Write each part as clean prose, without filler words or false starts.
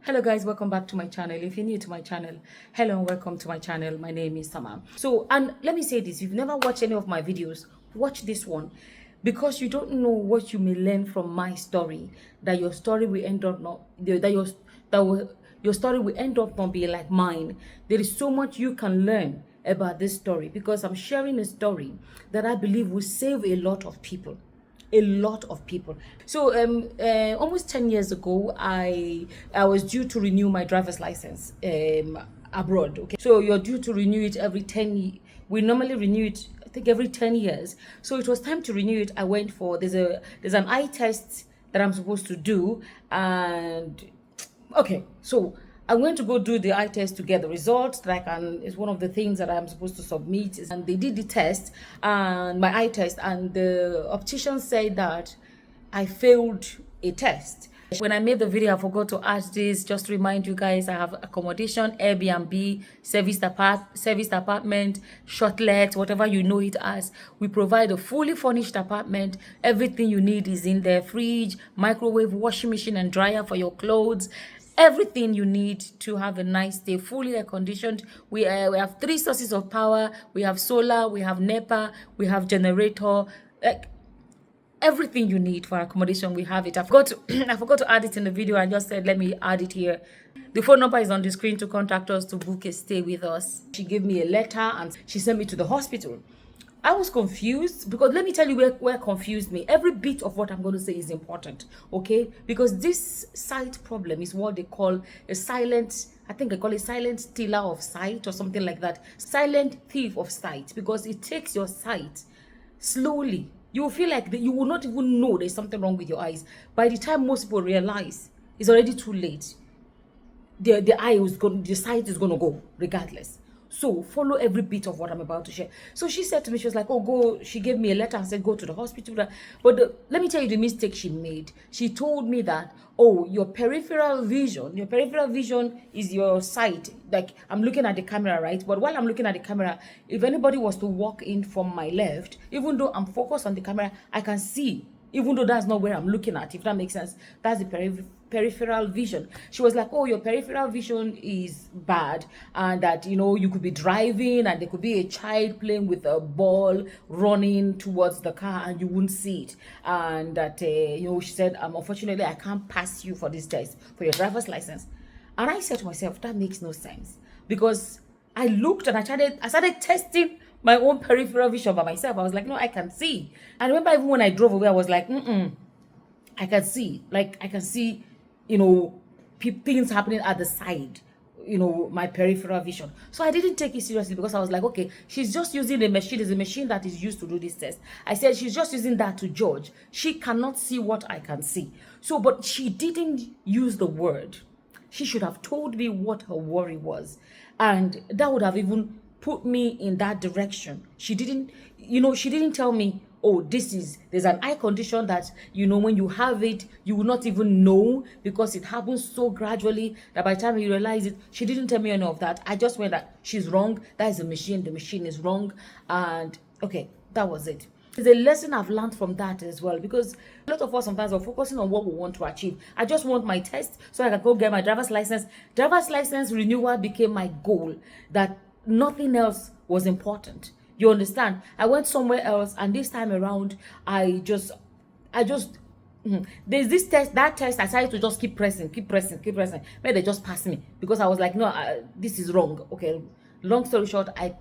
Hello guys, welcome back to my channel. If you're new to my channel, hello and welcome to my channel. My name is Sama. So, and let me say this, if you've never watched any of my videos, watch this one, because you don't know what you may learn from my story, that your story will end up not your story will end up not being like mine. There is so much you can learn about this story, because I'm sharing a story that I believe will save a lot of people, so almost 10 years ago, I was due to renew my driver's license abroad. Okay, so you're due to renew it every 10. We normally renew it, I think, every 10 years. So it was time to renew it. I went for, there's an eye test that I'm supposed to do. And okay, so I'm going to go do the eye test to get the results that I can. It's one of the things that I'm supposed to submit. And they did the test, and my eye test, and the optician said that I failed a test. When I made the video, I forgot to add this. Just to remind you guys, I have accommodation, Airbnb, serviced apartment, shortlet, whatever you know it as. We provide a fully furnished apartment. Everything you need is in there: fridge, microwave, washing machine, and dryer for your clothes. Everything you need to have a nice day, fully air conditioned. We have 3 sources of power. We have solar, we have NEPA, we have generator. Like, everything you need for accommodation, we have it. I forgot to add it in the video. I just said let me add it here. The phone number is on the screen to contact us to book a stay with us. She gave me a letter and she sent me to the hospital. I was confused, because let me tell you where confused me. Every bit of what I'm going to say is important, okay? Because this sight problem is what they call a silent, I think they call it silent stealer of sight or something like that. Silent thief of sight, because it takes your sight slowly. You will feel like you will not even know there's something wrong with your eyes. By the time most people realize, it's already too late. The sight is going to go regardless. So follow every bit of what I'm about to share. So she said to me, she was like, oh, go. She gave me a letter and said, go to the hospital. But let me tell you the mistake she made. She told me that, oh, your peripheral vision is your sight. Like, I'm looking at the camera, right? But while I'm looking at the camera, if anybody was to walk in from my left, even though I'm focused on the camera, I can see, even though that's not where I'm looking at, if that makes sense. That's the peripheral vision. She was like, oh, your peripheral vision is bad, and that, you could be driving and there could be a child playing with a ball running towards the car and you wouldn't see it. And that, she said, unfortunately, I can't pass you for this test, for your driver's license. And I said to myself, that makes no sense, because I looked and I started testing my own peripheral vision by myself. I was like, no, I can see. And I remember even when I drove away, I was like, I can see. Like, I can see, things happening at the side, my peripheral vision. So I didn't take it seriously, because I was like, okay, she's just using a machine. There's a machine that is used to do this test. I said, she's just using that to judge. She cannot see what I can see. So, but she didn't use the word. She should have told me what her worry was. And that would have even put me in that direction. She didn't tell me, oh, there's an eye condition that, when you have it, you will not even know, because it happens so gradually that by the time you realize it. She didn't tell me any of that. I just went that she's wrong. That is a machine. The machine is wrong. And okay, that was it. There's a lesson I've learned from that as well, because a lot of us sometimes are focusing on what we want to achieve. I just want my test so I can go get my driver's license. Driver's license renewal became my goal, that nothing else was important. You understand? I went somewhere else, and this time around, there's this test, that test, I decided to just keep pressing. Maybe they just passed me, because I was like, no, this is wrong. Okay, long story short, I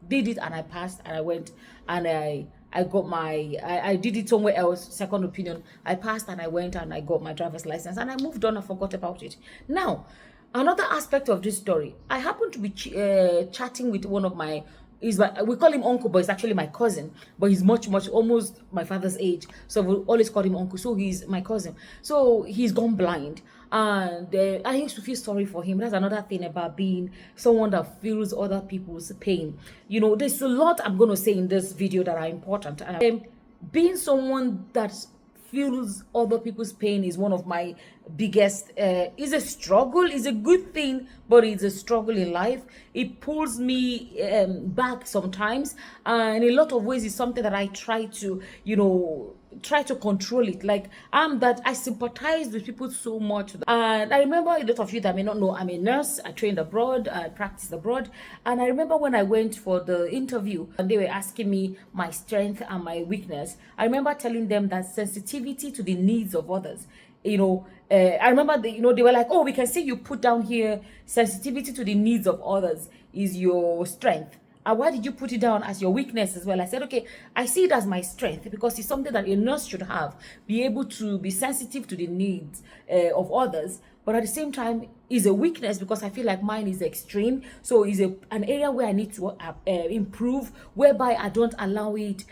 did it and I passed, and I went and I got I did it somewhere else, second opinion. I passed and I went and I got my driver's license, and I moved on. I forgot about it. Now, another aspect of this story, I happened to be chatting with one of we call him uncle, but it's actually my cousin, but he's much almost my father's age, so we always call him uncle. So he's my cousin, so he's gone blind, and I used to feel sorry for him. That's another thing about being someone that feels other people's pain. There's a lot I'm going to say in this video that are important. Being someone that feels other people's pain is one of my biggest, is a struggle. Is a good thing, but it's a struggle in life. It pulls me back sometimes, and in a lot of ways it's something that I try to try to control it. Like, I'm that I sympathize with people so much. And I remember, a lot of you that may not know, I'm a nurse. I trained abroad, I practiced abroad. And I remember when I went for the interview and they were asking me my strength and my weakness, I remember telling them that sensitivity to the needs of others, I remember they were like, oh, we can see you put down here sensitivity to the needs of others is your strength. And why did you put it down as your weakness as well? I said, okay, I see it as my strength because it's something that a nurse should have, be able to be sensitive to the needs of others. But at the same time, is a weakness because I feel like mine is extreme. So it's an area where I need to improve, whereby I don't allow it,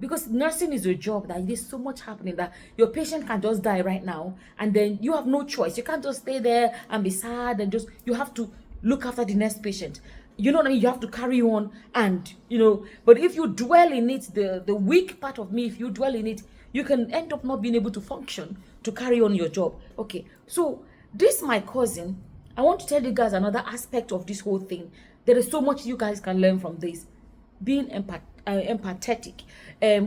because nursing is a job that there's so much happening that your patient can just die right now. And then you have no choice. You can't just stay there and be sad and you have to look after the next patient. You know what I mean? You have to carry on and, but if you dwell in it, the weak part of me, if you dwell in it, you can end up not being able to function, to carry on your job. Okay, so this, my cousin, I want to tell you guys another aspect of this whole thing. There is so much you guys can learn from this. Being empathetic.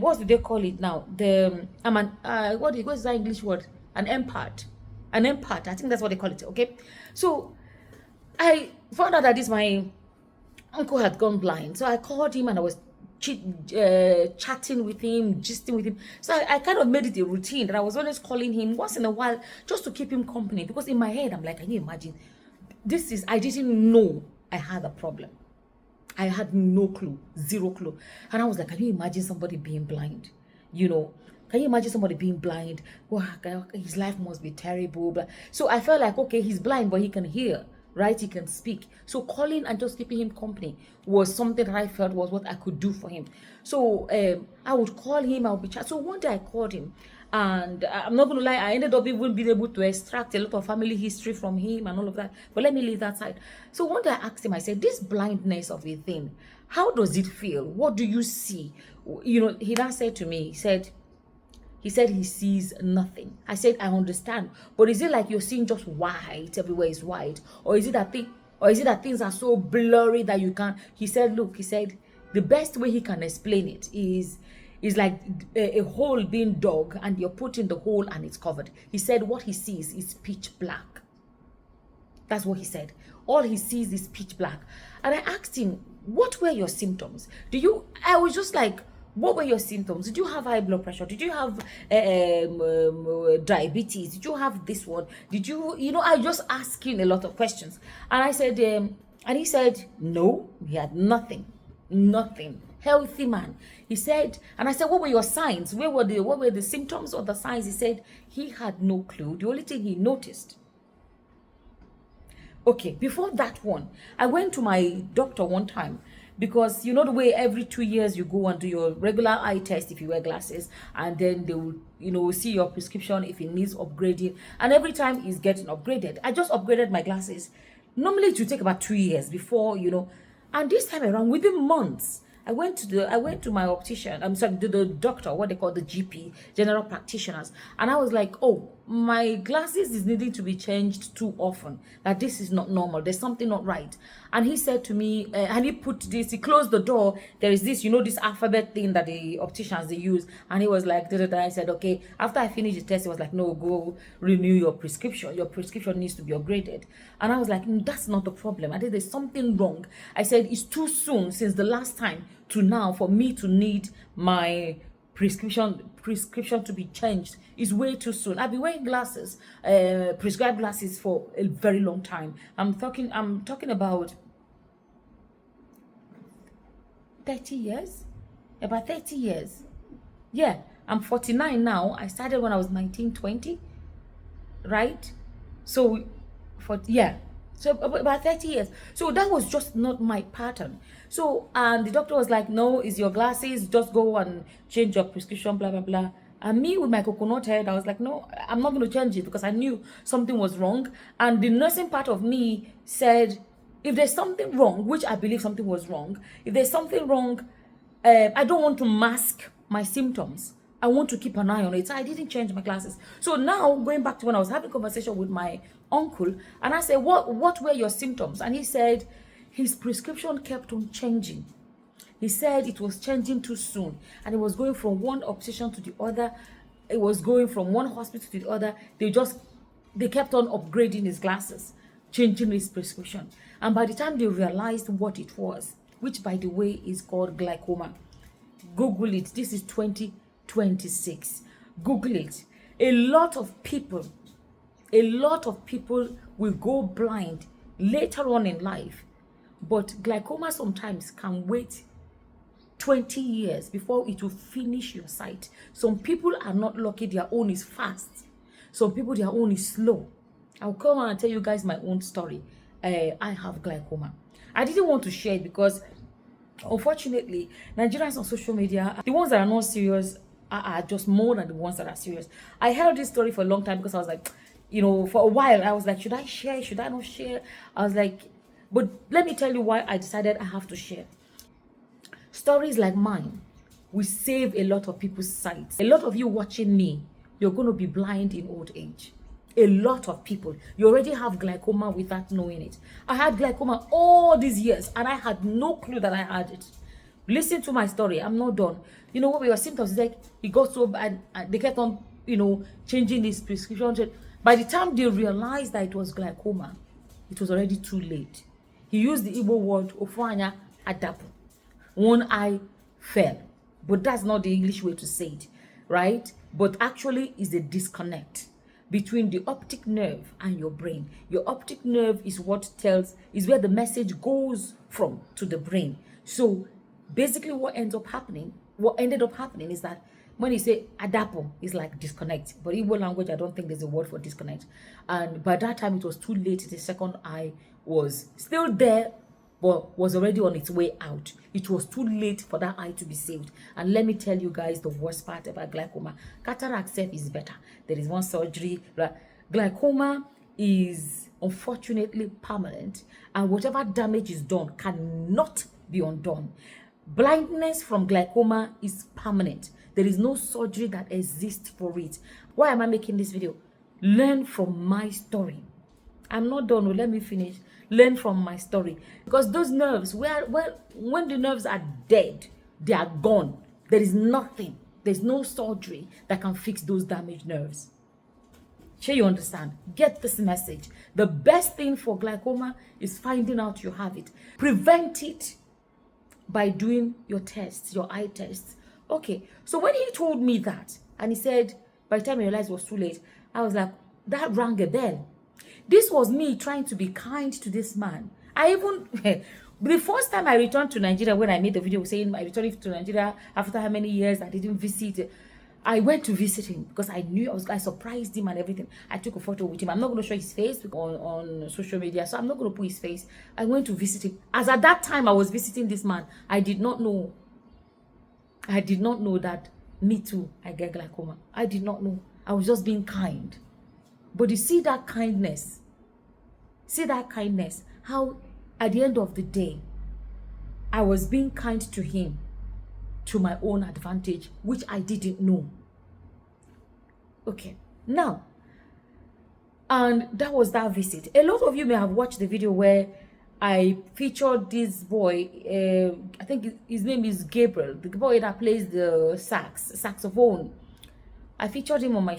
What do they call it now? What is that English word? An empath. An empath. I think that's what they call it. Okay, so I found out that my uncle had gone blind. So I called him and I was chatting with him, gisting with him. So I kind of made it a routine that I was always calling him once in a while just to keep him company. Because in my head, I'm like, can you imagine? I didn't know I had a problem. I had no clue, zero clue. And I was like, can you imagine somebody being blind? Can you imagine somebody being blind? Wow, his life must be terrible. So I felt like, okay, he's blind, but he can hear. Right, he can speak. So calling and just keeping him company was something that I felt was what I could do for him. So I would call him, I would be chat. So one day I called him, and I'm not going to lie, I ended up even being able to extract a lot of family history from him and all of that. But let me leave that side. So one day I asked him, I said, this blindness of a thing, how does it feel? What do you see? He now said to me, he said he sees nothing. I said, I understand. But is it like you're seeing just white, everywhere is white? Or is it that things are so blurry that you can't? He said, the best way he can explain it is like a hole being dug and you're put in the hole and it's covered. He said what he sees is pitch black. That's what he said. All he sees is pitch black. And I asked him, what were your symptoms? I was just like, what were your symptoms? Did you have high blood pressure? Did you have diabetes? Did you have this one? Did you, I was just asking a lot of questions. And I said, and he said, no, he had nothing. Healthy man. He said, and I said, what were your signs? What were the symptoms or the signs? He said, he had no clue. The only thing he noticed. Okay, before that one, I went to my doctor one time. Because the way every 2 years you go and do your regular eye test if you wear glasses, and then they will see your prescription if it needs upgrading, and every time it's getting upgraded. I just upgraded my glasses. Normally it will take about 2 years before, and this time around, within months, I went to my optician. I'm sorry, to the doctor, what they call the GP, general practitioners, and I was like, oh, my glasses is needing to be changed too often. That this is not normal. There's something not right. And he said to me, and he closed the door. There is this, this alphabet thing that the opticians they use, and he was like, da, da, da. I said, okay. After I finished the test, he was like, no, go renew your prescription. Your prescription needs to be upgraded. And I was like, that's not the problem. I think there's something wrong. I said, it's too soon since the last time to now for me to need my prescription to be changed. Is way too soon. I've been wearing glasses, prescribed glasses for a very long time. I'm talking about 30 years, about 30 years. Yeah, I'm 49 now. I started when I was 19, 20, right? So about 30 years. So that was just not my pattern. So, and the doctor was like, no, it's your glasses, just go and change your prescription, blah, blah, blah. And me with my coconut head, I was like, no, I'm not going to change it because I knew something was wrong. And the nursing part of me said, if there's something wrong, which I believe something was wrong, if there's something wrong, I don't want to mask my symptoms. I want to keep an eye on it. So I didn't change my glasses. So now, going back to when I was having a conversation with my uncle, and I said, what were your symptoms? And he said his prescription kept on changing. He said it was changing too soon, and it was going from one optician to the other. It was going from one hospital to the other. They kept on upgrading his glasses, changing his prescription. And by the time they realized what it was, which by the way is called glaucoma, Google it. This is 2026. Google it. A lot of people will go blind later on in life, but glaucoma sometimes can wait 20 years before it will finish your sight. Some people are not lucky, their own is fast. Some people, their own is slow. I'll come on and tell you guys my own story. I have glaucoma. I didn't want to share it because unfortunately, Nigerians on social media, the ones that are not serious are just more than the ones that are serious. I held this story for a long time because I was like, for a while, I was like, should I share? Should I not share? I was like, but let me tell you why I decided I have to share. Stories like mine will save a lot of people's sights. A lot of you watching me, you're going to be blind in old age. A lot of people, you already have glaucoma without knowing it. I had glaucoma all these years and I had no clue that I had it. Listen to my story. I'm not done. You know what were your symptoms? It's like it got so bad and they kept on, changing his prescription. By the time they realized that it was glaucoma, it was already too late. He used the Igbo word ofanya adapu. One eye fell, but that's not the English way to say it, right? But actually is a disconnect between the optic nerve and your brain. Your optic nerve is is where the message goes from to the brain. So basically what ended up happening is that when you say adapo, it's like disconnect. But in Igbo language, I don't think there's a word for disconnect. And by that time, it was too late. The second eye was still there, but was already on its way out. It was too late for that eye to be saved. And let me tell you guys the worst part about glaucoma. Cataract self is better. There is one surgery. Glaucoma is unfortunately permanent, and whatever damage is done cannot be undone. Blindness from glaucoma is permanent. There is no surgery that exists for it. Why am I making this video? Learn from my story. I'm not done. Let me finish. Learn from my story. Because those nerves, when the nerves are dead, they are gone. There is nothing. There's no surgery that can fix those damaged nerves. Sure you understand? Get this message. The best thing for glaucoma is finding out you have it. Prevent it by doing your tests, your eye tests. Okay, so when he told me that, and he said, by the time I realized it was too late, I was like, that rang a bell. This was me trying to be kind to this man. The first time I returned to Nigeria, when I made the video saying I returned to Nigeria after how many years I didn't visit, I went to visit him because I knew I surprised him and everything. I took a photo with him. I'm not going to show his face on social media, so I'm not going to put his face. I went to visit him. As at that time I was visiting this man, I did not know that me too, I get glaucoma. I did not know. I was just being kind. But you see that kindness. How at the end of the day, I was being kind to him to my own advantage, which I didn't know. Okay, now, and that was that visit. A lot of you may have watched the video where I featured this boy. I think his name is Gabriel, the boy that plays the saxophone. I featured him on my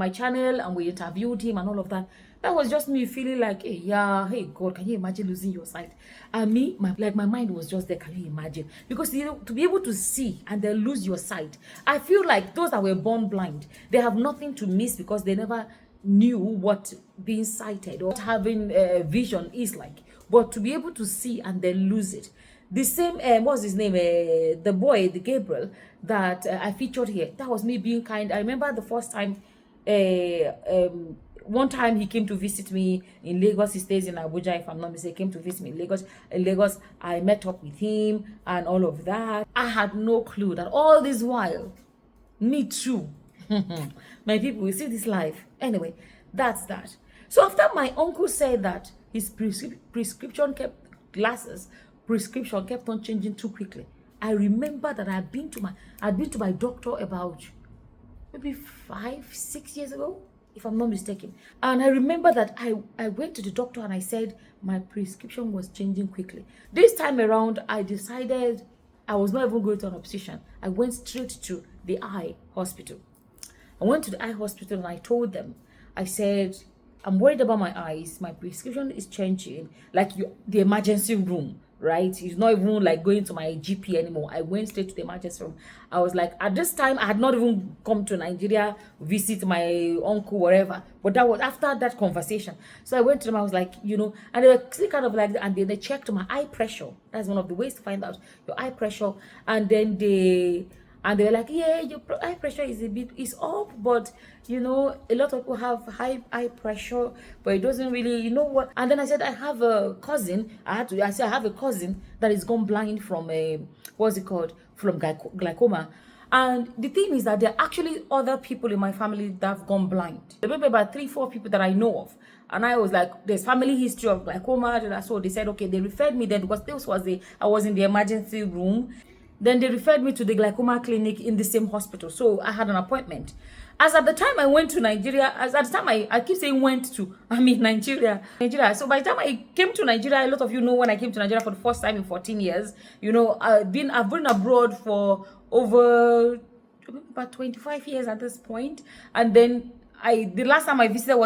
channel, and we interviewed him and all of that. That was just me feeling like, hey God, can you imagine losing your sight? And me, my mind was just there. Can you imagine? Because to be able to see and then lose your sight, I feel like those that were born blind, they have nothing to miss because they never knew what being sighted or having vision is like. But to be able to see and then lose it. The same, what's his name? The boy, the Gabriel, that I featured here. That was me being kind. I remember the first time, one time he came to visit me in Lagos. He stays in Abuja, if I'm not mistaken. He came to visit me in Lagos. In Lagos, I met up with him and all of that. I had no clue that all this while, me too. My people, you see this life. Anyway, that's that. So after my uncle said that his prescription kept on changing too quickly, I remember that I'd been to my doctor about maybe 5-6 years ago, if I'm not mistaken. And I remember that I went to the doctor and I said my prescription was changing quickly. This time around, I decided I was not even going to an optician. I went straight to the eye hospital. I went to the eye hospital and I told them, I said, I'm worried about my eyes. My prescription is changing. Like the emergency room, right? It's not even like going to my GP anymore. I went straight to the emergency room. I was like, at this time, I had not even come to Nigeria, visit my uncle, whatever. But that was after that conversation. So I went to them. I was like, and they were kind of like, and then they checked my eye pressure. That's one of the ways to find out your eye pressure. And then they were like, yeah, your eye pressure is up, but a lot of people have high eye pressure, but it doesn't really, what. And then I said, I have a cousin. I said I have a cousin that is gone blind from from glaucoma. And the thing is that there are actually other people in my family that have gone blind. There may be about 3-4 people that I know of. And I was like, there's family history of glaucoma. So they said, okay, they referred me then, because I was in the emergency room. Then they referred me to the glaucoma clinic in the same hospital. So I had an appointment. As at the time I went to Nigeria, I keep saying Nigeria. So by the time I came to Nigeria, a lot of you know when I came to Nigeria for the first time in 14 years, I've been abroad for over about 25 years at this point. And then the last time I visited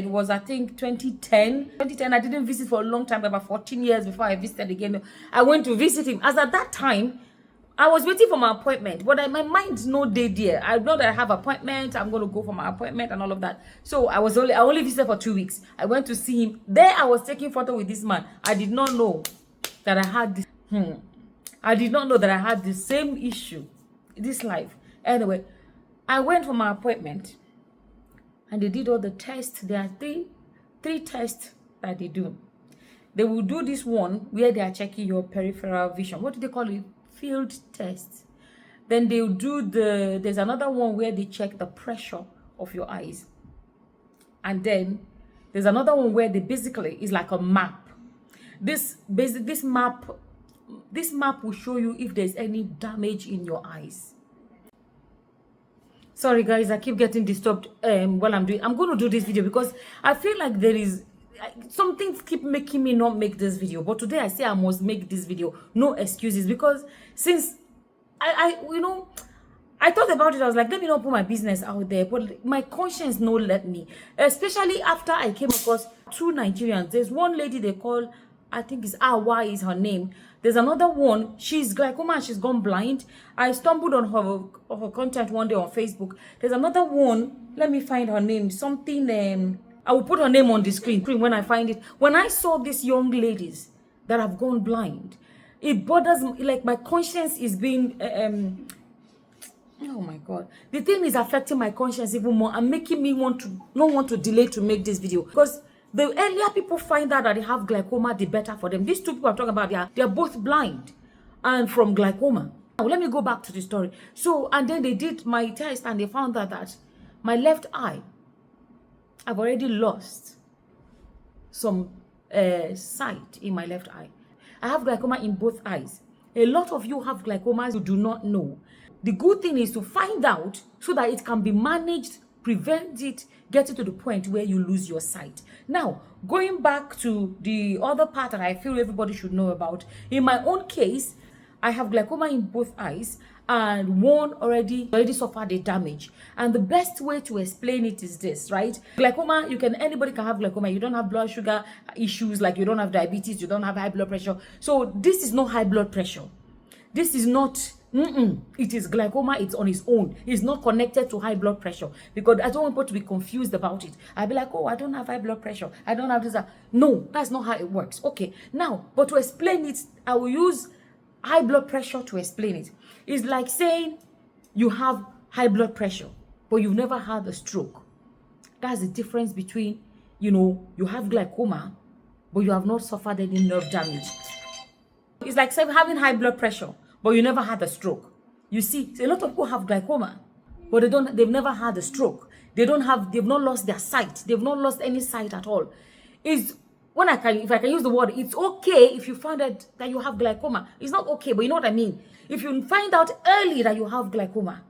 was I think 2010. 2010, I didn't visit for a long time, about 14 years before I visited again. I went to visit him. As at that time, I was waiting for my appointment, but my mind's no day there. I know that I have appointment. I'm going to go for my appointment and all of that. So I only visited for 2 weeks. I went to see him. There I was taking photo with this man. I did not know that I had this. I did not know that I had the same issue in this life. Anyway, I went for my appointment. And they did all the tests. There are three tests that they do. They will do this one where they are checking your peripheral vision. What do they call it? Field test. Then they'll do there's another one where they check the pressure of your eyes. And then there's another one where they basically is like a map. This map will show you if there's any damage in your eyes. Sorry guys, I keep getting disturbed while I'm going to do this video because I feel like there is some things keep making me not make this video. But today I say I must make this video. No excuses, because since I thought about it, I was like, let me not put my business out there. But my conscience no let me. Especially after I came across 2 Nigerians. There's one lady they call, I think it's Awa is her name. There's another one, she's glaucoma and she's gone blind. I stumbled on her content one day on Facebook. There's another one, let me find her name, something, I will put her name on the screen when I find it. When I saw these young ladies that have gone blind, it bothers me, like my conscience is being, oh my God. The thing is affecting my conscience even more and making me not want to delay to make this video. Because the earlier people find out that they have glaucoma, the better for them. These 2 people I'm talking about, they are both blind and from glaucoma. Now, let me go back to the story. So, and then they did my test and they found out that my left eye, I've already lost some sight in my left eye. I have glaucoma in both eyes. A lot of you have glaucoma you do not know. The good thing is to find out so that it can be managed, prevent it getting to the point where you lose your sight. Now, going back to the other part that I feel everybody should know about. In my own case, I have glaucoma in both eyes, and one already suffered a damage. And the best way to explain it is this, right? Glaucoma, anybody can have glaucoma. You don't have blood sugar issues, like you don't have diabetes, you don't have high blood pressure. So this is not high blood pressure. This is not, it is glaucoma, it's on its own. It's not connected to high blood pressure, because I don't want people to be confused about it. I'll be like, oh, I don't have high blood pressure, I don't have this. No, that's not how it works. Okay, now, but to explain it, I will use high blood pressure to explain it. It's like saying you have high blood pressure, but you've never had a stroke. That's the difference between, you have glaucoma, but you have not suffered any nerve damage. It's like having high blood pressure, but you never had a stroke. You see, a lot of people have glaucoma, but they've never had a stroke. They've not lost their sight. They've not lost any sight at all. If I can use the word, it's okay if you find out that you have glaucoma. It's not okay, but you know what I mean. If you find out early that you have glaucoma,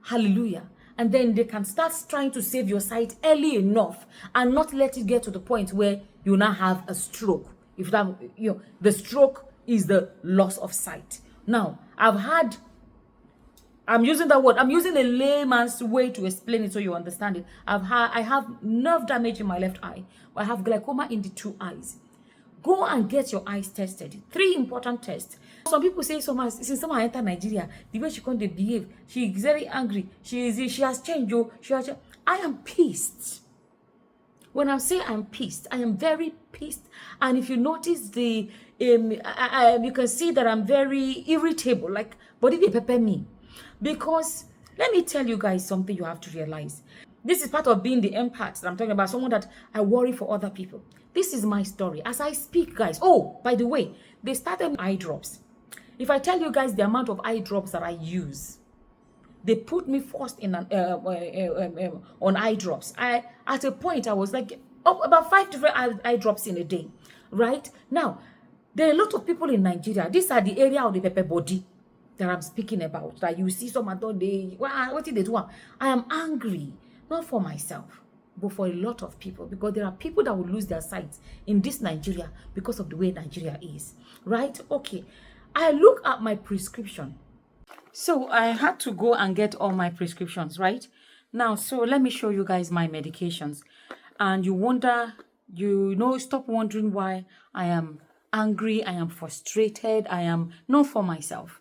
hallelujah. And then they can start trying to save your sight early enough and not let it get to the point where you now have a stroke. If that, the stroke is the loss of sight. Now, I'm using that word. I'm using a layman's way to explain it so you understand it. I have nerve damage in my left eye. I have glaucoma in the two eyes. Go and get your eyes tested. 3 important tests. Some people say, since someone enter Nigeria, the way she can't behave, she is very angry. She has changed. I am pissed. When I say I'm pissed, I am very pissed. And if you notice you can see that I'm very irritable. Like, body they pepper me. Because let me tell you guys something you have to realize. This is part of being the empath that I'm talking about, someone that I worry for other people. This is my story as I speak, guys. Oh, by the way, they started eye drops. If I tell you guys the amount of eye drops that I use, they put me first in on eye drops. At a point I was like about 5 different eye drops in a day. Right now, there are a lot of people in Nigeria. These are the area of the pepper body that I'm speaking about. That you see some other day. What did they do? I am angry, not for myself, but for a lot of people, because there are people that will lose their sight in this Nigeria because of the way Nigeria is. Right? Okay. I look at my prescription. So I had to go and get all my prescriptions, right? Now, so let me show you guys my medications. And you wonder, stop wondering why I am angry, I am frustrated, I am not for myself.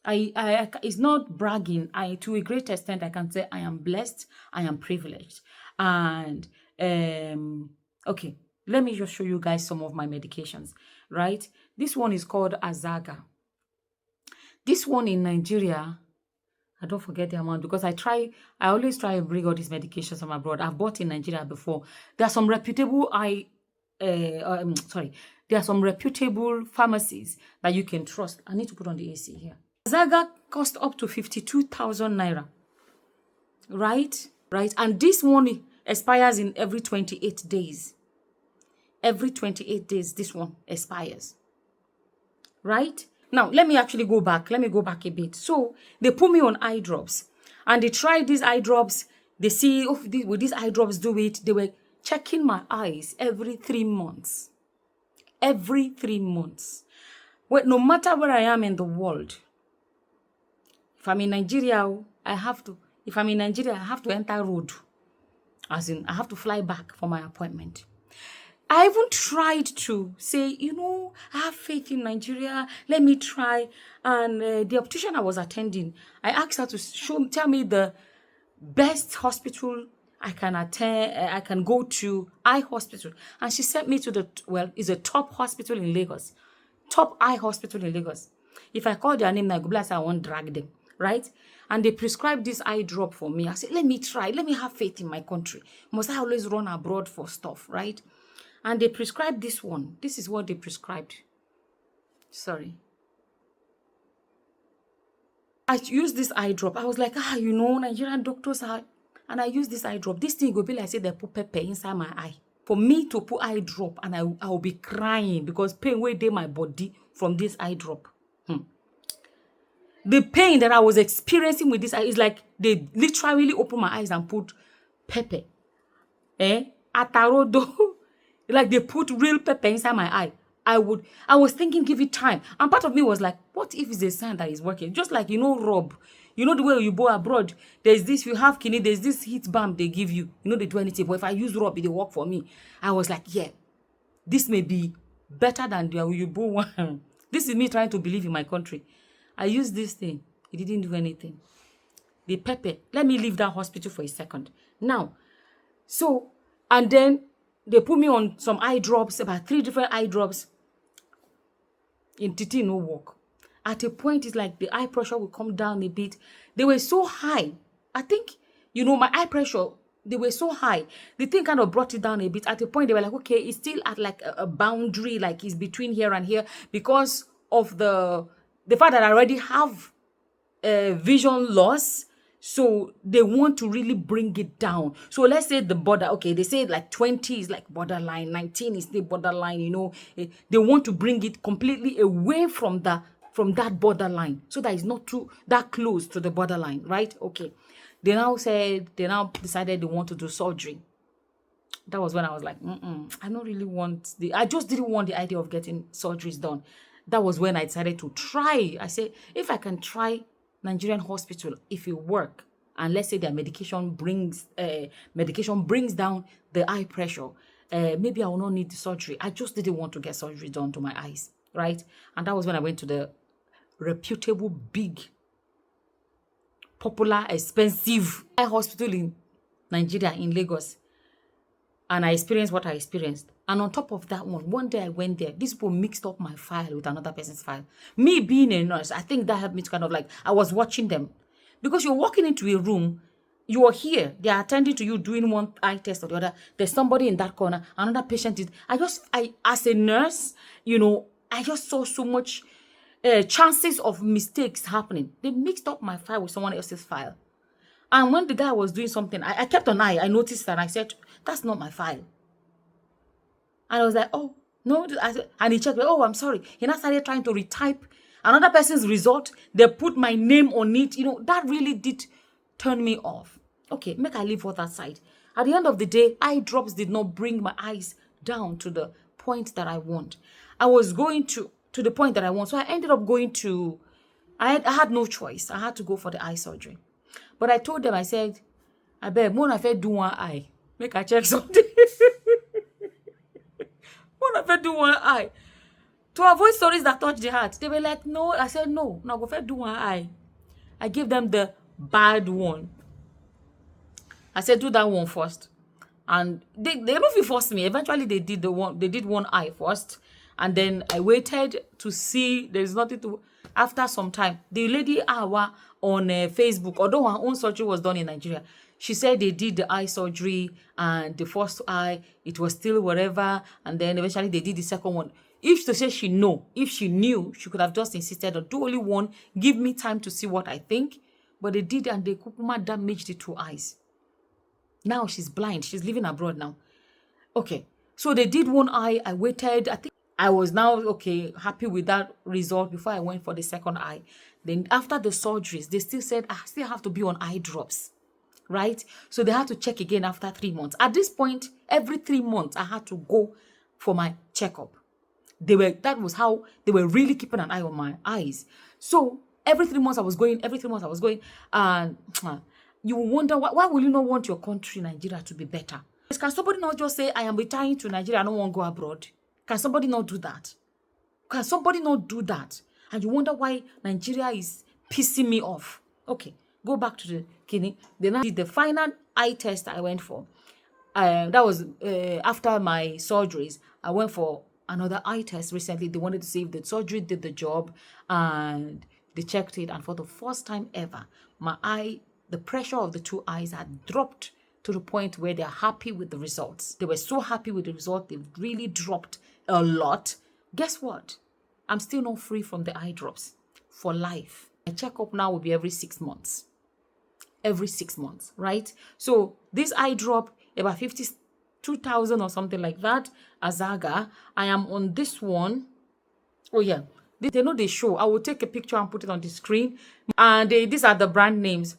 It's not bragging. To a great extent, I can say I am blessed, I am privileged. And, okay, let me just show you guys some of my medications, right? This one is called Azaga. This one in Nigeria, I don't forget the amount because I always try to bring all these medications from abroad. I've bought in Nigeria before. There are some reputable there are some reputable pharmacies that you can trust. I need to put on the AC here. Zaga cost up to 52,000 naira. Right? And this one expires in every 28 days. Every 28 days, this one expires. Right? Now, let me actually go back. Let me go back a bit. So, they put me on eye drops. And they tried these eye drops. They see, will these eye drops do it? They were checking my eyes every 3 months. Every 3 months. Well, no matter where I am in the world, if I'm in Nigeria, I have to enter road. As in, I have to fly back for my appointment. I even tried to say, I have faith in Nigeria. Let me try. And the optician I was attending, I asked her to tell me the best hospital I can attend. I can go to, eye hospital. And she sent me to it's a top hospital in Lagos. Top eye hospital in Lagos. If I call their name, I go blast, I won't drag them. Right? And they prescribed this eye drop for me. I said, let me try. Let me have faith in my country. Must I always run abroad for stuff, right? And they prescribed this one. This is what they prescribed. Sorry. I used this eye drop. I was like, Nigerian doctors are... And I used this eye drop. This thing will be like, say, they put pepper inside my eye. For me to put eye drop, and I will be crying because pain will day my body from this eye drop. The pain that I was experiencing with this eye is like they literally opened my eyes and put pepper. Atarodo. Like they put real pepper inside my eye. I was thinking, give it time. And part of me was like, what if it's a sign that is working? Just like, Rob. The way you go abroad, there's this, you have kidney, there's this heat balm they give you. They do anything. But if I use Rob, it will work for me. I was like, yeah, this may be better than the Uyubo one. This is me trying to believe in my country. I used this thing. It didn't do anything. The pepper. Let me leave that hospital for a second. Now, and then they put me on some eye drops, about 3 different eye drops. In Titi, no work. At a point, it's like the eye pressure will come down a bit. They were so high. I think, my eye pressure, they were so high. The thing kind of brought it down a bit. At a point, they were like, okay, it's still at like a boundary, like it's between here and here because of the fact that I already have vision loss. So they want to really bring it down. So let's say the border, okay, they say like 20 is like borderline, 19 is the borderline, They want to bring it completely away from that borderline so that it's not too that close to the borderline, right? Okay. They now decided they want to do surgery. That was when I was like, I don't really want I just didn't want the idea of getting surgeries done. That was when I decided to try. I said, if I can try Nigerian hospital, if it work, and let's say their medication brings down the eye pressure, maybe I will not need the surgery. I just didn't want to get surgery done to my eyes, right? And that was when I went to the reputable, big, popular, expensive eye hospital in Nigeria, in Lagos. And I experienced what I experienced. And on top of that one day I went there, these people mixed up my file with another person's file. Me being a nurse, I think that helped me to kind of like, I was watching them. Because you're walking into a room, you are here, they are attending to you, doing one eye test or the other. There's somebody in that corner, another patient is, as a nurse, I just saw so much chances of mistakes happening. They mixed up my file with someone else's file. And when the guy was doing something, I kept an eye. I noticed that. I said, that's not my file. And I was like, oh, no. And he checked, oh, I'm sorry. He now started trying to retype another person's result. They put my name on it. That really did turn me off. Okay, make I leave all that side. At the end of the day, eye drops did not bring my eyes down to the point that I want. I was going to the point that I want. So I ended up going to, I had no choice. I had to go for the eye surgery. But I told them, I said, I bet more if I do one eye. Make I check something. More if I do one eye. To avoid stories that touch the heart. They were like, no. I said, no. No, go for do one eye. I gave them the bad one. I said, do that one first. And they don't force me. Eventually, they did one eye first. And then I waited to see. There's nothing to. After some time, the lady Awa on Facebook, although her own surgery was done in Nigeria, she said they did the eye surgery and the first eye, it was still whatever. And then eventually they did the second one. If she knew, she could have just insisted on do only one, give me time to see what I think. But they did, and they damaged the two eyes. Now she's blind. She's living abroad now. Okay. So they did one eye. I waited. I think I was now, happy with that result before I went for the second eye. Then after the surgeries, they still said, I still have to be on eye drops, right? So they had to check again after 3 months. At this point, every 3 months, I had to go for my checkup. That was how they were really keeping an eye on my eyes. So every 3 months I was going, and you wonder, why will you not want your country, Nigeria, to be better? Can somebody not just say, I am retiring to Nigeria, I don't want to go abroad? Can somebody not do that? Can somebody not do that? And you wonder why Nigeria is pissing me off. Okay, go back to the kidney. Then I did the final eye test I went for. That was after my surgeries. I went for another eye test recently. They wanted to see if the surgery did the job, and they checked it. And for the first time ever, the pressure of the two eyes had dropped to the point where they're happy with the results. They were so happy with the result, they've really dropped a lot. Guess what? I'm still not free from the eye drops for life. My checkup now will be every 6 months. Every 6 months, right? So this eye drop, about 52,000 or something like that, Azaga. I am on this one. Oh yeah, they know they show. I will take a picture and put it on the screen. And these are the brand names.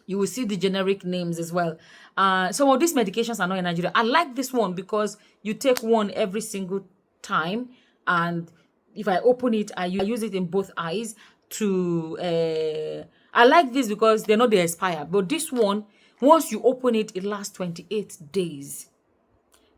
You will see the generic names as well. Some of these medications are not in Nigeria. I like this one because you take one every single time. And if I open it, I use it in both eyes I like this because they know they expire. But this one, once you open it, it lasts 28 days.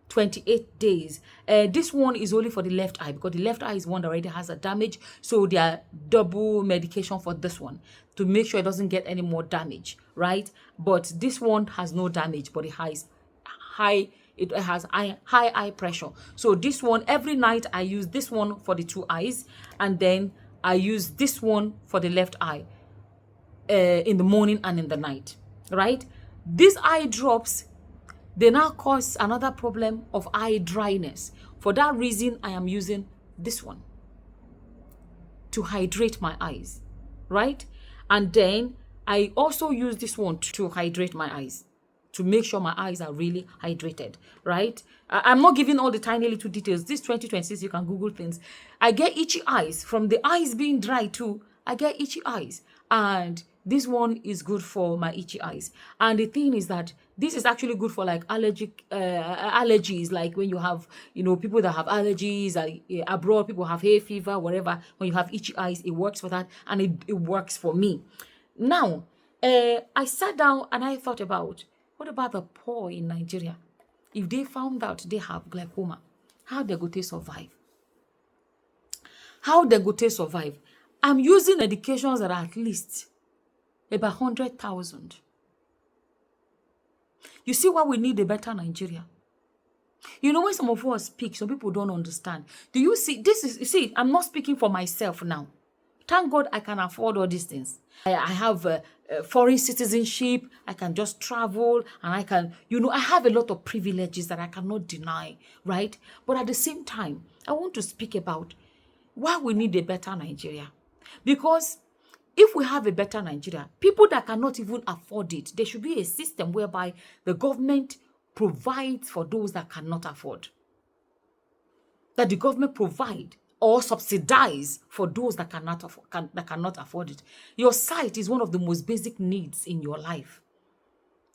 28 days. This one is only for the left eye because the left eye is one that already has a damage. So they are double medication for this one to make sure it doesn't get any more damage, right? But this one has no damage, but it has high eye pressure. So this one, every night I use this one for the two eyes, and then I use this one for the left eye in the morning and in the night, right? These eye drops, they now cause another problem of eye dryness. For that reason, I am using this one to hydrate my eyes, right? And then I also use this one to hydrate my eyes, to make sure my eyes are really hydrated, right? I'm not giving all the tiny little details. This 2026, you can Google things. I get itchy eyes from the eyes being dry too. I get itchy eyes. And this one is good for my itchy eyes. And the thing is that this is actually good for like allergies, like when you have, people that have allergies, abroad, people have hay fever, whatever. When you have itchy eyes, it works for that, and it works for me. Now, I sat down and I thought about, what about the poor in Nigeria? If they found out they have glaucoma, how they go to survive? How they go to survive? I'm using medications that are at least about 100,000. You see why we need a better Nigeria? When some of us speak, some people don't understand. Do you see? I'm not speaking for myself now. Thank God I can afford all these things. I have foreign citizenship. I can just travel, and I can, I have a lot of privileges that I cannot deny, right? But at the same time, I want to speak about why we need a better Nigeria. Because if we have a better Nigeria, people that cannot even afford it, there should be a system whereby the government provides for those that cannot afford. That the government provide or subsidize for those that cannot afford it. Your sight is one of the most basic needs in your life.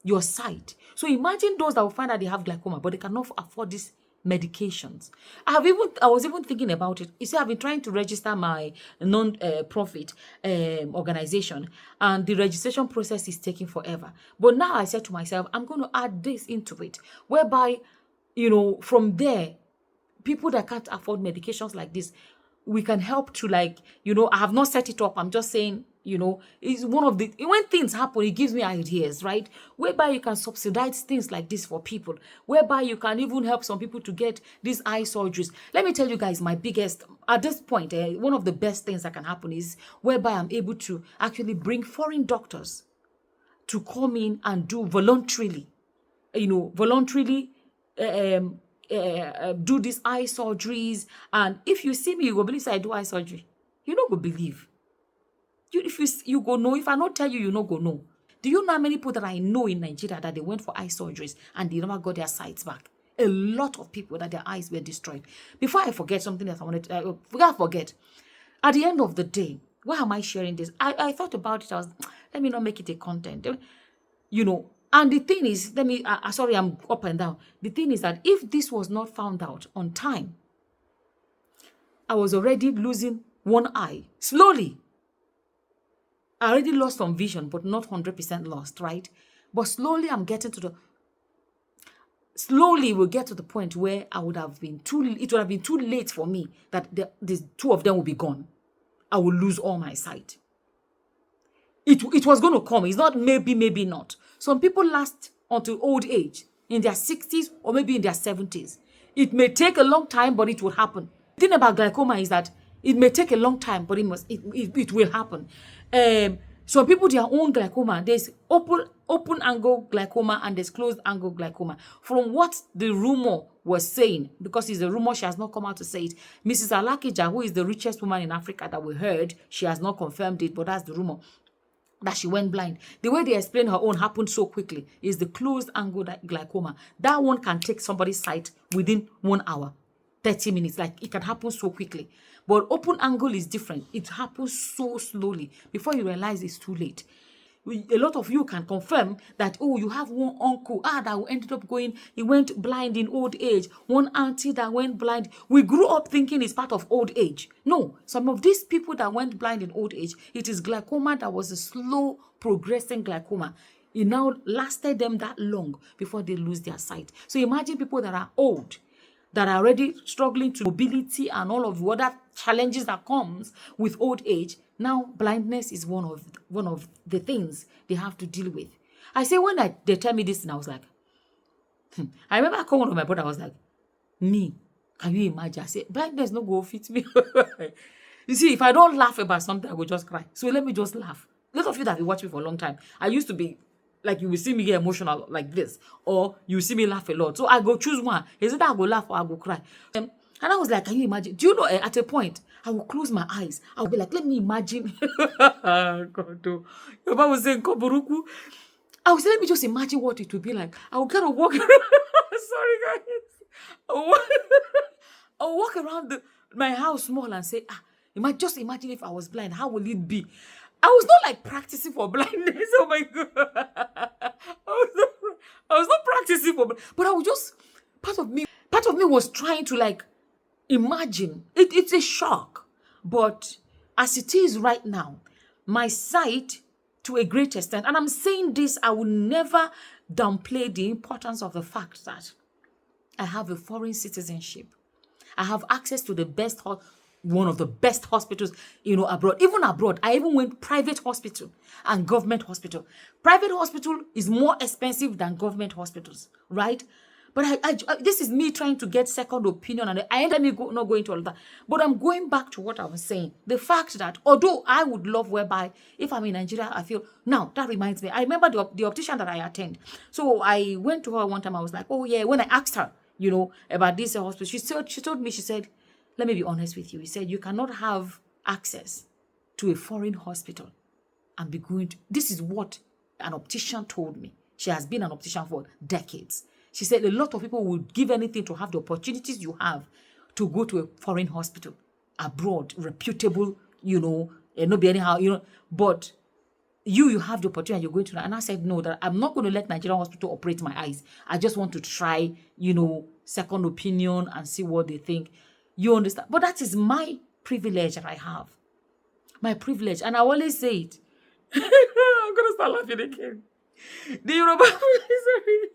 Your sight. So imagine those that will find that they have glaucoma, but they cannot afford these medications. I was even thinking about it. You see, I've been trying to register my non-profit organization, and the registration process is taking forever. But now I said to myself, I'm going to add this into it, whereby, from there, people that can't afford medications like this, we can help to, like, I have not set it up. I'm just saying, it's one of the, when things happen, it gives me ideas, right? Whereby you can subsidize things like this for people, whereby you can even help some people to get these eye surgeries. Let me tell you guys, my biggest, at this point, one of the best things that can happen is whereby I'm able to actually bring foreign doctors to come in and do voluntarily, do these eye surgeries. And if you see me, you go believe say I do eye surgery. You not go believe. You go know. If I not tell you, you not go know. Do you know how many people that I know in Nigeria that they went for eye surgeries and they never got their sights back? A lot of people that their eyes were destroyed. Before I forget something else, I wanted to forget. At the end of the day, why am I sharing this? I thought about it. Let me not make it a content. And the thing is, sorry, I'm up and down. The thing is that if this was not found out on time, I was already losing one eye slowly. I already lost some vision, but not 100% lost, right? But slowly we'll get to the point where it would have been too late for me that the two of them will be gone. I will lose all my sight. It was going to come. It's not maybe not. Some people last until old age, in their 60s or maybe in their 70s. It may take a long time, but it will happen. The thing about glaucoma is that it may take a long time, but it will happen. Some people, their own glaucoma, there's open angle glaucoma and there's closed angle glaucoma. From what the rumor was saying, because it's a rumor, she has not come out to say it. Mrs. Alakija, who is the richest woman in Africa that we heard, she has not confirmed it, but that's the rumor, that she went blind. The way they explain her own happened so quickly is the closed angle glaucoma. That one can take somebody's sight within 1 hour, 30 minutes. Like, it can happen so quickly. But open angle is different. It happens so slowly. Before you realize it's too late. A lot of you can confirm that, you have one uncle that ended up he went blind in old age. One auntie that went blind. We grew up thinking it's part of old age. No, some of these people that went blind in old age, it is glaucoma that was a slow progressing glaucoma. It now lasted them that long before they lose their sight. So imagine people that are old, that are already struggling to mobility and all of the other challenges that comes with old age. Now, blindness is one of the things they have to deal with. I say, when they tell me this, and I was like, I remember I called one of my brother, I was like, me, can you imagine? I say, blindness no go fit me. You see, if I don't laugh about something, I will just cry. So let me just laugh. A lot of you that have watched me for a long time, I used to be, like, you will see me get emotional like this, or you see me laugh a lot. So I go choose one. Is it that I go laugh or I go cry? And I was like, can you imagine? Do you know, at a point, I will close my eyes. I will be like, let me imagine. God, your Bible was saying, Koburuku. I was saying, let me just imagine what it would be like. I will kind of walk around. Sorry, guys. I'll walk around my house small and say, just imagine if I was blind. How will it be? I was not like practicing for blindness. Oh my God. I was not practicing for, but I was just, part of me was trying to like imagine. It's a shock. But as it is right now, my sight to a great extent, and I'm saying this, I will never downplay the importance of the fact that I have a foreign citizenship. I have access to the best, one of the best hospitals, abroad. Even abroad, I even went private hospital and government hospital. Private hospital is more expensive than government hospitals, right? But this is me trying to get second opinion, and I ended up not going to all of that. But I'm going back to what I was saying. The fact that, although I would love whereby, if I'm in Nigeria, I feel, now that reminds me, I remember the optician that I attend. So I went to her one time, I was like, oh yeah, when I asked her, about this hospital, she told me, she said, let me be honest with you. He said, you cannot have access to a foreign hospital and be going to, this is what an optician told me. She has been an optician for decades. She said a lot of people would give anything to have the opportunities you have to go to a foreign hospital, abroad, reputable, not be anyhow, but you have the opportunity, you're going to, and I said, no, that I'm not going to let Nigerian hospital operate my eyes. I just want to try, second opinion and see what they think. You understand? But that is my privilege that I have. My privilege. And I always say it. I'm going to start laughing again. The Yoruba, sorry.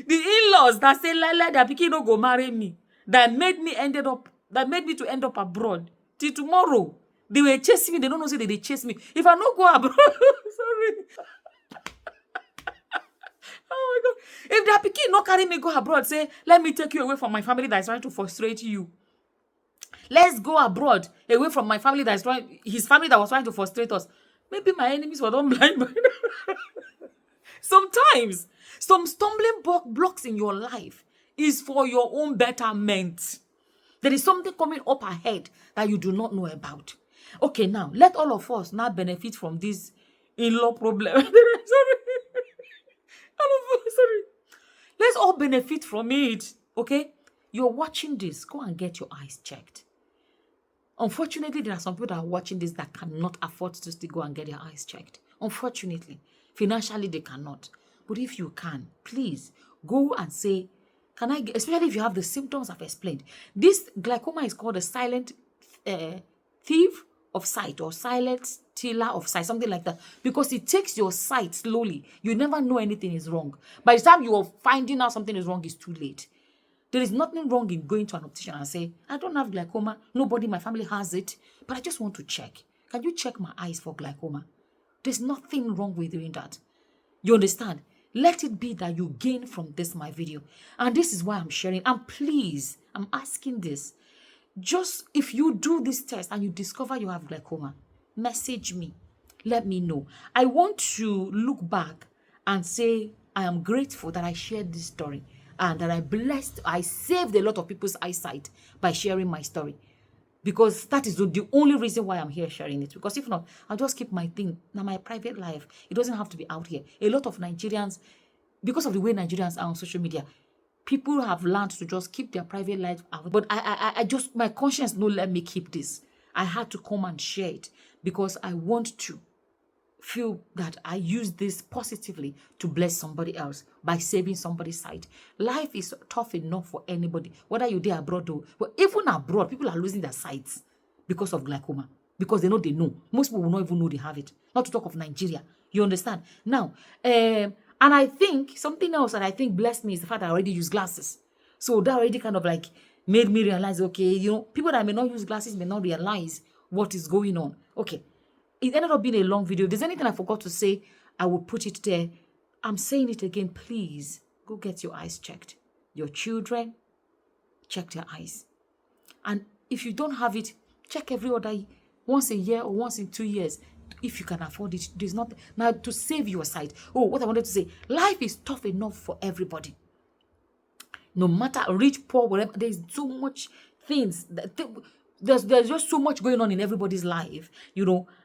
The in-laws that say, Lala, that pikin no go marry me, that made me to end up abroad. Till tomorrow, they were chasing me. They don't know say they chase me. If I not go abroad, sorry. Oh my God. If that pikin not carry me go abroad, say, let me take you away from my family that is trying to frustrate you. Let's go abroad, away from my family that is his family that was trying to frustrate us. Maybe my enemies were not blind by now. Sometimes, some stumbling blocks in your life is for your own betterment. There is something coming up ahead that you do not know about. Okay, now, let all of us now benefit from this in-law problem. Sorry. Sorry. Let's all benefit from it, okay? You're watching this. Go and get your eyes checked. Unfortunately, there are some people that are watching this that cannot afford to still go and get their eyes checked. Unfortunately, financially, they cannot. But if you can, please go and say, can I get, especially if you have the symptoms I've explained. This glaucoma is called a silent thief of sight, or silent stealer of sight, something like that, because it takes your sight slowly. You never know anything is wrong. By the time you are finding out something is wrong, it's too late. There is nothing wrong in going to an optician and say, I don't have glaucoma. Nobody in my family has it, but I just want to check. Can you check my eyes for glaucoma? There's nothing wrong with doing that. You understand? Let it be that you gain from this, my video. And this is why I'm sharing. And please, I'm asking this. Just if you do this test and you discover you have glaucoma, message me. Let me know. I want to look back and say, I am grateful that I shared this story and that I saved a lot of people's eyesight by sharing my story. Because that is the only reason why I'm here sharing it. Because if not, I'll just keep my thing. Now, my private life, it doesn't have to be out here. A lot of Nigerians, because of the way Nigerians are on social media, people have learned to just keep their private life out. But I just, my conscience no let me keep this. I had to come and share it because I want to feel that I use this positively to bless somebody else by saving somebody's sight. Life is tough enough for anybody, whether you're there abroad or, but even abroad, people are losing their sights because of glaucoma, because they know. Most people will not even know they have it. Not to talk of Nigeria. You understand? Now, and I think something else that I think blessed me is the fact that I already use glasses. So that already kind of like made me realize, okay, people that may not use glasses may not realize what is going on. Okay. It ended up being a long video. If there's anything I forgot to say, I will put it there. I'm saying it again. Please go get your eyes checked. Your children, check their eyes. And if you don't have it, check every other, once a year or once in 2 years. If you can afford it, there's not. Now, to save your sight. Oh, what I wanted to say. Life is tough enough for everybody. No matter rich, poor, whatever. There's so much things that... There's just so much going on in everybody's life,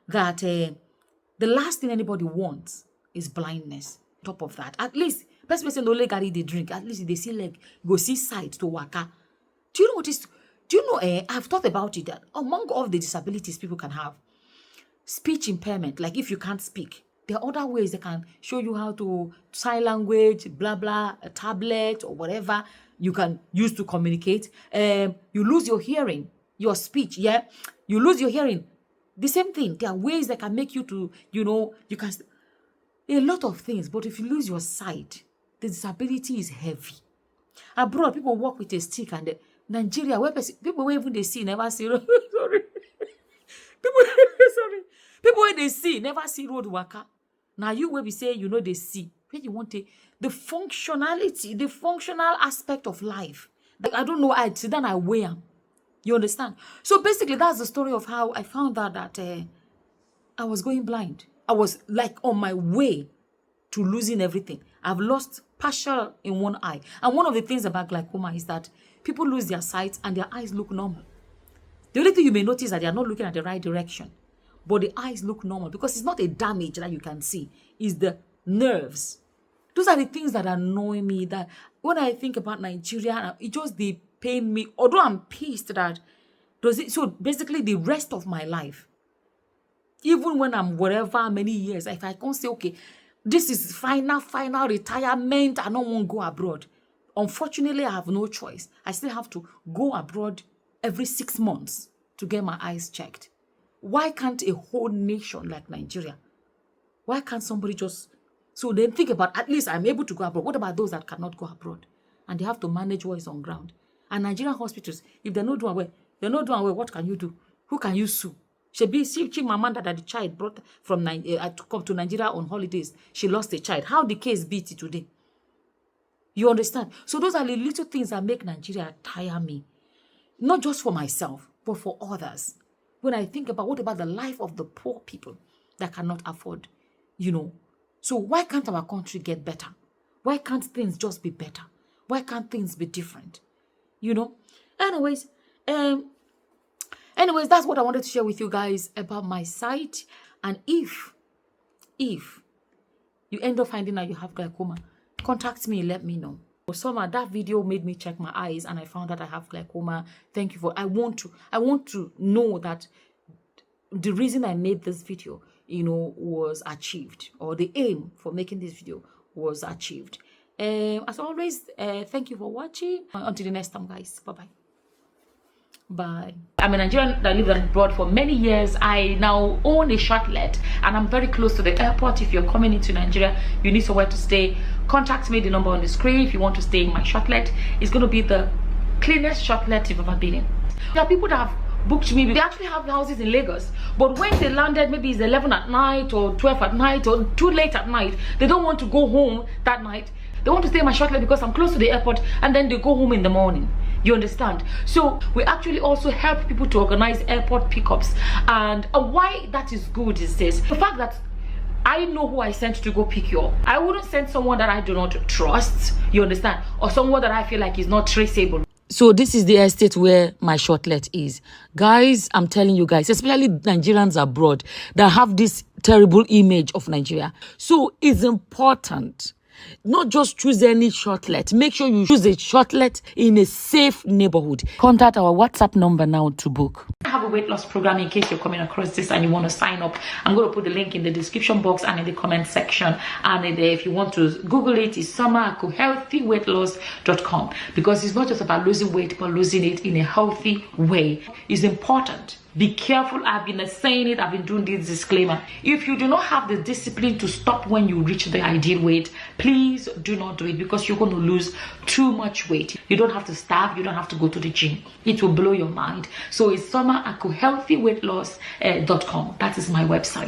that the last thing anybody wants is blindness. On top of that, at least, best person no leg carry the drink. At least if they see leg, go see sight to waka. Do you know what is? Do you know? I've thought about it that among all the disabilities people can have, speech impairment, like if you can't speak, there are other ways they can show you how to sign language, blah, blah, a tablet or whatever you can use to communicate. You lose your hearing, your speech, yeah? You lose your hearing. The same thing. There are ways that can make you to, you can, a lot of things. But if you lose your sight, the disability is heavy. Abroad, people walk with a stick, and Nigeria, where people even they see never see road. Sorry. People where they see never see road worker. Now you where we say they see. Where you want the functionality, the functional aspect of life. Like, I don't know, I sit down, I weigh them. You understand? So basically, that's the story of how I found out that I was going blind. I was like on my way to losing everything. I've lost partial in one eye. And one of the things about glaucoma is that people lose their sight and their eyes look normal. The only thing you may notice is that they are not looking at the right direction. But the eyes look normal because it's not a damage that you can see. It's the nerves. Those are the things that annoy me. That when I think about Nigeria, it just they pain me. Although I'm pissed that so basically the rest of my life, even when I'm whatever many years, if I can't say, okay, this is final retirement, I don't want to go abroad. Unfortunately, I have no choice. I still have to go abroad every 6 months to get my eyes checked. Why can't a whole nation like Nigeria? Why can't somebody just... So then think about, at least I'm able to go abroad. What about those that cannot go abroad? And they have to manage what is on ground. And Nigerian hospitals, if they're not doing well, what can you do? Who can you sue? She mama that the child brought from to come to Nigeria on holidays. She lost a child. How the case beat it today? You understand? So those are the little things that make Nigeria tire me. Not just for myself, but for others. When I think about what about the life of the poor people that cannot afford, So why can't our country get better? Why can't things just be better? Why can't things be different? Anyways, that's what I wanted to share with you guys about my sight. And if you end up finding out you have glaucoma, contact me, let me know. Somehow that video made me check my eyes and I found that I have glaucoma. Thank you for... I want to know that the reason I made this video, was achieved, or the aim for making this video was achieved. As always, thank you for watching. Until the next time, guys. Bye-bye. Bye. I'm a Nigerian that lived abroad for many years. I now own a shortlet and I'm very close to the airport. If you're coming into Nigeria, you need somewhere to stay, contact me, the number on the screen. If you want to stay in my shortlet, it's going to be the cleanest shortlet you've ever been in. There are people that have booked me. They actually have houses in Lagos, but when they landed, maybe it's 11 at night or 12 at night or too late at night, they don't want to go home that night. They want to stay in my shortlet because I'm close to the airport, and then they go home in the morning. You understand? So we actually also help people to organize airport pickups. And why that is good is this: the fact that I know who I sent to go pick you up. I wouldn't send someone that I do not trust, you understand, or someone that I feel like is not traceable. So this is the estate where my shortlet is. Guys, I'm telling you guys, especially Nigerians abroad that have this terrible image of Nigeria. So it's important. Not just choose any shortlet. Make sure you choose a shortlet in a safe neighborhood. Contact our WhatsApp number now to book. I have a weight loss program in case you're coming across this and you want to sign up. I'm going to put the link in the description box and in the comment section. And if you want to Google it, it's summerhealthyweightloss.com, because it's not just about losing weight, but losing it in a healthy way. It's important. Be careful. I've been saying it. I've been doing this disclaimer. If you do not have the discipline to stop when you reach the ideal weight, please do not do it, because you're going to lose too much weight. You don't have to starve. You don't have to go to the gym. It will blow your mind. So it's summerhealthyweightloss.com. That is my website.